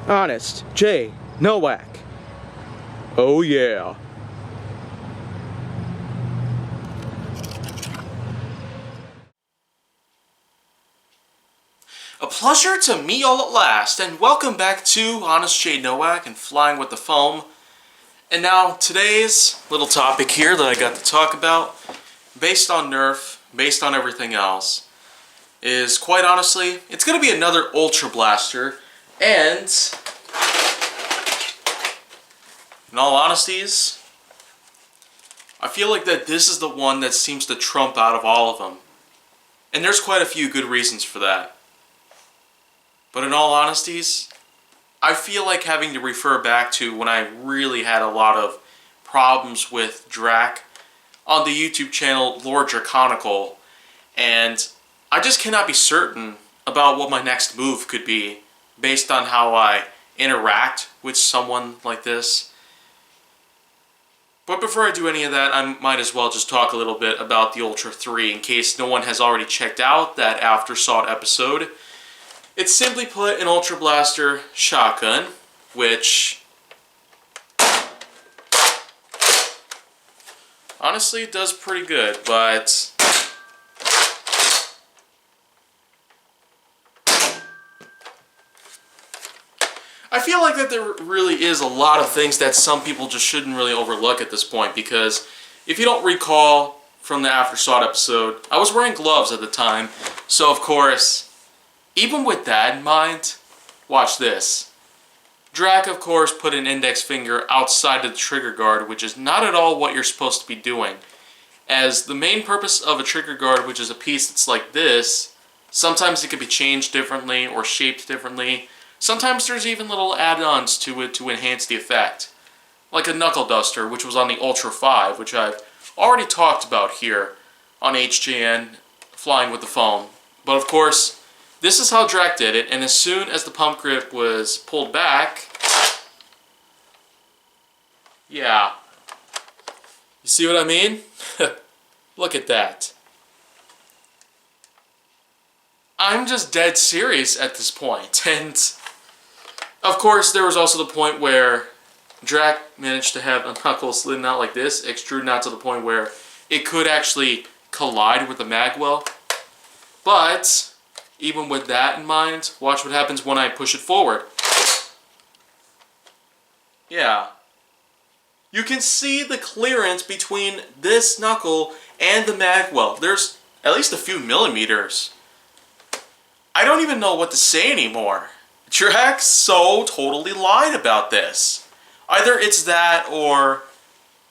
Honest J. Nowak. Oh yeah. A pleasure to meet y'all at last, and welcome back to Honest J. Nowak and Flying with the Foam. And now, today's little topic here that I got to talk about, based on Nerf, based on everything else, is quite honestly, it's going to be another Ultra Blaster, and in all honesties, I feel like that this is the one that seems to trump out of all of them. And there's quite a few good reasons for that. But in all honesties, I feel like having to refer back to when I really had a lot of problems with Drac on the YouTube channel Lord Draconical, and I just cannot be certain about what my next move could be based on how I interact with someone like this. But before I do any of that, I might as well just talk a little bit about the Ultra 3 in case no one has already checked out that Aftersought episode. It's simply put an Ultra Blaster shotgun, which honestly does pretty good, but I feel like that there really is a lot of things that some people just shouldn't really overlook at this point, because if you don't recall from the Aftersought episode, I was wearing gloves at the time, so of course, even with that in mind, watch this. Drac, of course, put an index finger outside of the trigger guard, which is not at all what you're supposed to be doing, as the main purpose of a trigger guard, which is a piece that's like this, sometimes it can be changed differently or shaped differently. Sometimes there's even little add-ons to it to enhance the effect, like a knuckle duster, which was on the Ultra 5, which I've already talked about here on HJN Flying with the Foam. But of course, this is how Drac did it, and as soon as the pump grip was pulled back, yeah, you see what I mean? Look at that. I'm just dead serious at this point, and of course there was also the point where Drac managed to have a knuckle slidden out like this, extruding out to the point where it could actually collide with the magwell. But even with that in mind, watch what happens when I push it forward. Yeah. You can see the clearance between this knuckle and the magwell. There's at least a few millimeters. I don't even know what to say anymore. Drac so totally lied about this. Either it's that, or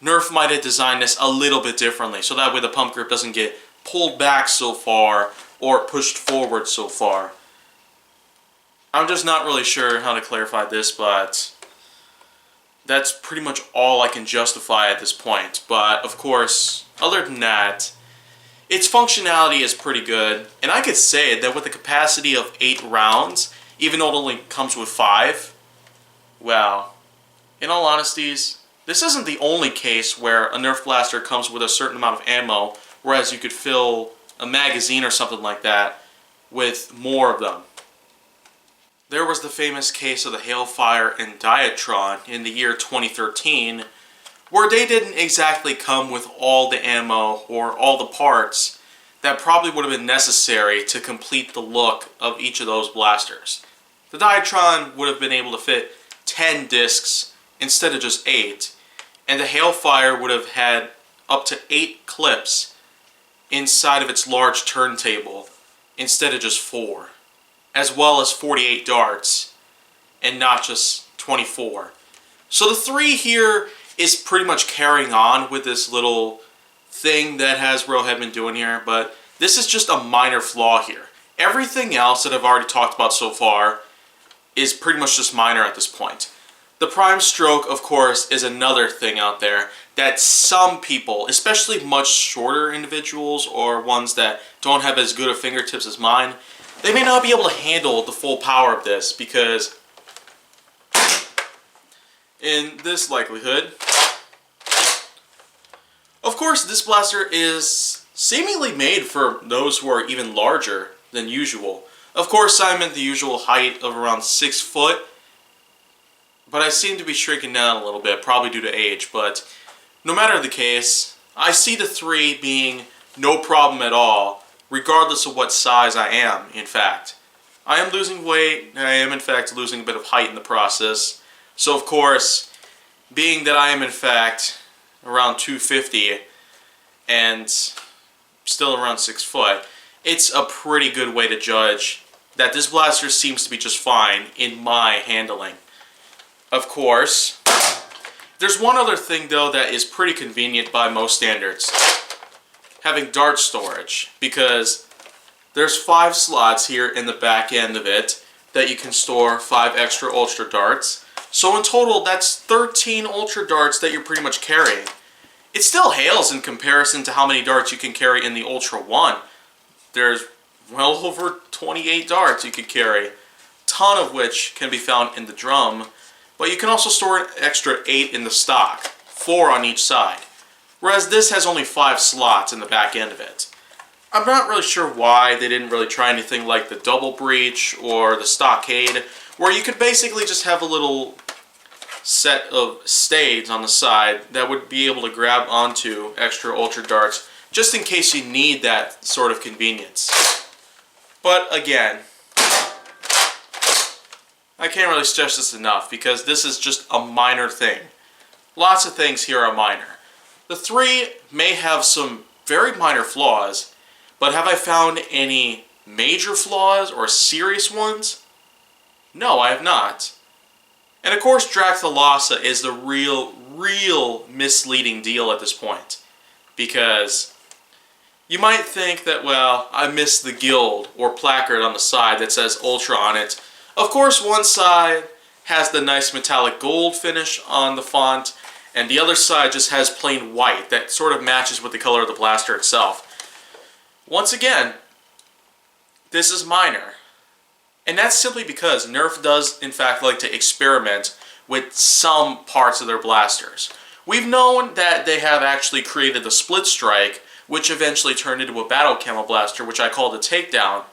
Nerf might have designed this a little bit differently, so that way the pump grip doesn't get pulled back so far or pushed forward so far. I'm just not really sure how to clarify this, but that's pretty much all I can justify at this point. But of course, other than that, its functionality is pretty good, and I could say that with a capacity of 8 rounds, even though it only comes with 5, well, in all honesties, this isn't the only case where a Nerf blaster comes with a certain amount of ammo, whereas you could fill a magazine or something like that with more of them. There was the famous case of the Hailfire and Diatron in the year 2013, where they didn't exactly come with all the ammo or all the parts that probably would have been necessary to complete the look of each of those blasters. The Diatron would have been able to fit 10 discs instead of just 8, and the Hailfire would have had up to 8 clips inside of its large turntable instead of just 4, as well as 48 darts and not just 24. So the 3 here is pretty much carrying on with this little thing that Hasbro had been doing here, but this is just a minor flaw here. Everything else that I've already talked about so far is pretty much just minor at this point. The prime stroke, of course, is another thing out there that some people, especially much shorter individuals or ones that don't have as good of fingertips as mine, they may not be able to handle the full power of this, because in this likelihood, of course, this blaster is seemingly made for those who are even larger than usual. Of course, I'm at the usual height of around 6 foot, but I seem to be shrinking down a little bit, probably due to age. But no matter the case, I see the 3 being no problem at all, regardless of what size I am, in fact. I am losing weight, and I am in fact losing a bit of height in the process. So of course, being that I am in fact around 250 and still around 6 foot, it's a pretty good way to judge that this blaster seems to be just fine in my handling. Of course, there's one other thing though that is pretty convenient by most standards. Having dart storage, because there's 5 slots here in the back end of it that you can store 5 extra Ultra darts. So in total, that's 13 Ultra darts that you're pretty much carrying. It still hails in comparison to how many darts you can carry in the Ultra 1. There's well over 28 darts you could carry, a ton of which can be found in the drum, but you can also store an extra 8 in the stock, 4 on each side. Whereas this has only 5 slots in the back end of it. I'm not really sure why they didn't really try anything like the double breech or the stockade, where you could basically just have a little set of stades on the side that would be able to grab onto extra Ultra darts just in case you need that sort of convenience. But again, I can't really stress this enough because this is just a minor thing. Lots of things here are minor. The 3 may have some very minor flaws, but have I found any major flaws or serious ones? No, I have not. And of course, Dracthalassa is the real misleading deal at this point. Because you might think that, well, I missed the guild or placard on the side that says Ultra on it. Of course, one side has the nice metallic gold finish on the font, and the other side just has plain white that sort of matches with the color of the blaster itself. Once again, this is minor. And that's simply because Nerf does, in fact, like to experiment with some parts of their blasters. We've known that they have actually created the Split Strike, which eventually turned into a Battle Camo blaster, which I call the Takedown.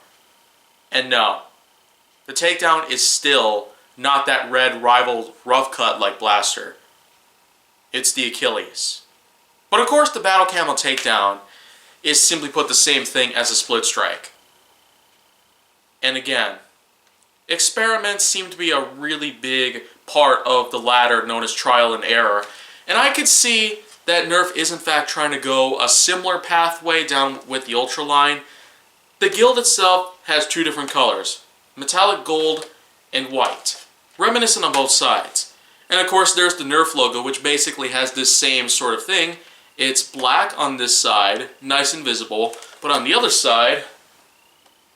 And no, the Takedown is still not that red rival rough cut like blaster. It's the Achilles. But of course, the Battle Camo Takedown is simply put the same thing as a Split Strike. And again, experiments seem to be a really big part of the ladder known as trial and error. And I could see that Nerf is in fact trying to go a similar pathway down with the Ultra line. The guild itself has 2 different colors, metallic gold and white, reminiscent on both sides. And of course there's the Nerf logo, which basically has this same sort of thing. It's black on this side, nice and visible, but on the other side,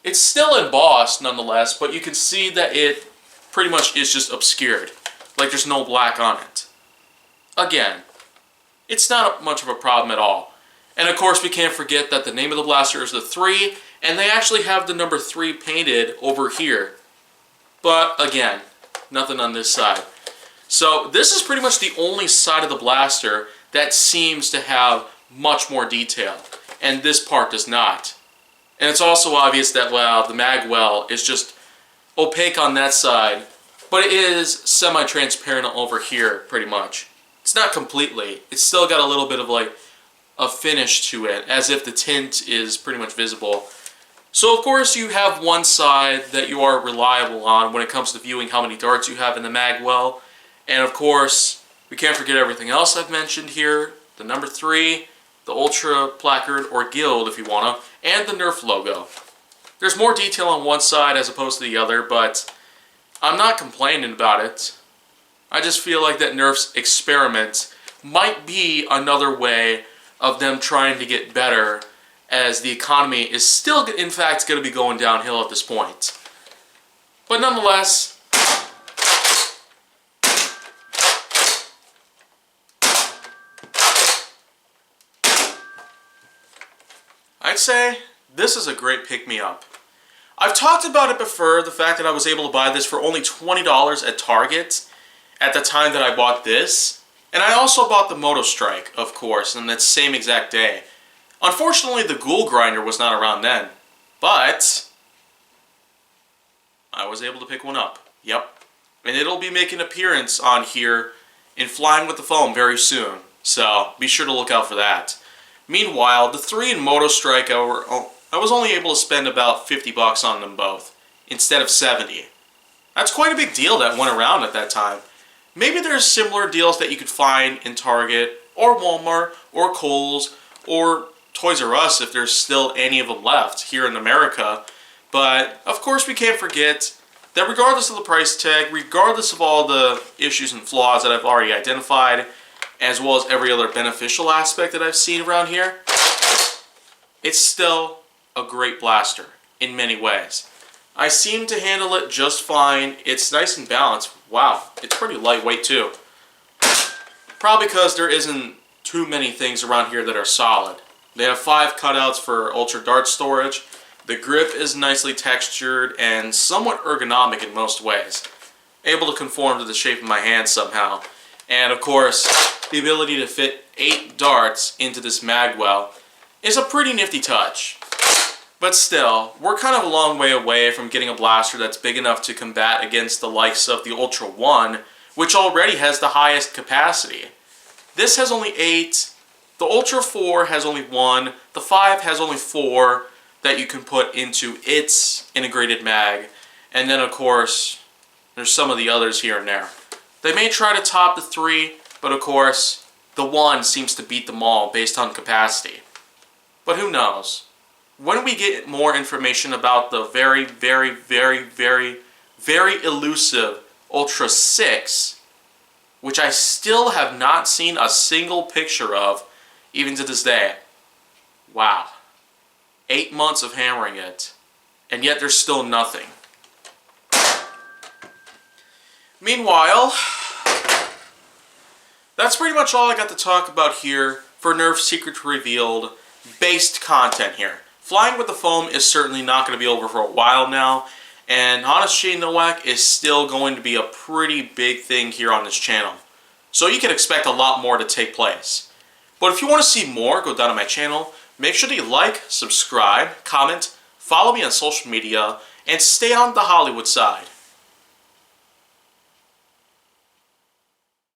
it's still embossed nonetheless, but you can see that it pretty much is just obscured. Like there's no black on it. Again, it's not much of a problem at all. And of course we can't forget that the name of the blaster is the 3, and they actually have the number 3 painted over here. But again, nothing on this side. So this is pretty much the only side of the blaster that seems to have much more detail, and this part does not. And it's also obvious that, well, the mag well is just opaque on that side, but it is semi-transparent over here, pretty much. It's not completely. It's still got a little bit of like a finish to it, as if the tint is pretty much visible. So of course you have one side that you are reliable on when it comes to viewing how many darts you have in the mag well. And of course, we can't forget everything else I've mentioned here. The number 3, the Ultra placard or guild if you want to, and the Nerf logo. There's more detail on one side as opposed to the other, but I'm not complaining about it. I just feel like that Nerf's experiment might be another way of them trying to get better, as the economy is still, in fact, going to be going downhill at this point. But nonetheless, I'd say this is a great pick-me-up. I've talked about it before, the fact that I was able to buy this for only $20 at Target at the time that I bought this. And I also bought the Moto Strike, of course, on that same exact day. Unfortunately, the Ghoul Grinder was not around then, but I was able to pick one up. Yep, and it'll be making an appearance on here in Flying with the Foam very soon. So be sure to look out for that. Meanwhile, the 3 in Moto Strike, I was only able to spend about $50 on them both, instead of $70. That's quite a big deal that went around at that time. Maybe there's similar deals that you could find in Target, or Walmart, or Kohl's, or Toys R Us if there's still any of them left here in America. But, of course, we can't forget that regardless of the price tag, regardless of all the issues and flaws that I've already identified, as well as every other beneficial aspect that I've seen around here, it's still a great blaster in many ways. I seem to handle it just fine. It's nice and balanced. Wow, it's pretty lightweight too. Probably because there isn't too many things around here that are solid. They have 5 cutouts for ultra dart storage. The grip is nicely textured and somewhat ergonomic in most ways. Able to conform to the shape of my hand somehow. And of course, the ability to fit 8 darts into this magwell is a pretty nifty touch. But still, we're kind of a long way away from getting a blaster that's big enough to combat against the likes of the Ultra 1, which already has the highest capacity. This has only 8, the Ultra 4 has only 1, the 5 has only 4 that you can put into its integrated mag, and then of course, there's some of the others here and there. They may try to top the 3, but of course, the 1 seems to beat them all based on capacity. But who knows? When we get more information about the very, very, very, very, very elusive Ultra 6, which I still have not seen a single picture of, even to this day. Wow. 8 months of hammering it, and yet there's still nothing. Meanwhile, that's pretty much all I got to talk about here for Nerf Secret Revealed based content here. Flying with the Foam is certainly not going to be over for a while now, and Honest J Nowak is still going to be a pretty big thing here on this channel. So you can expect a lot more to take place. But if you want to see more, go down to my channel. Make sure that you like, subscribe, comment, follow me on social media, and stay on the Hollywood side.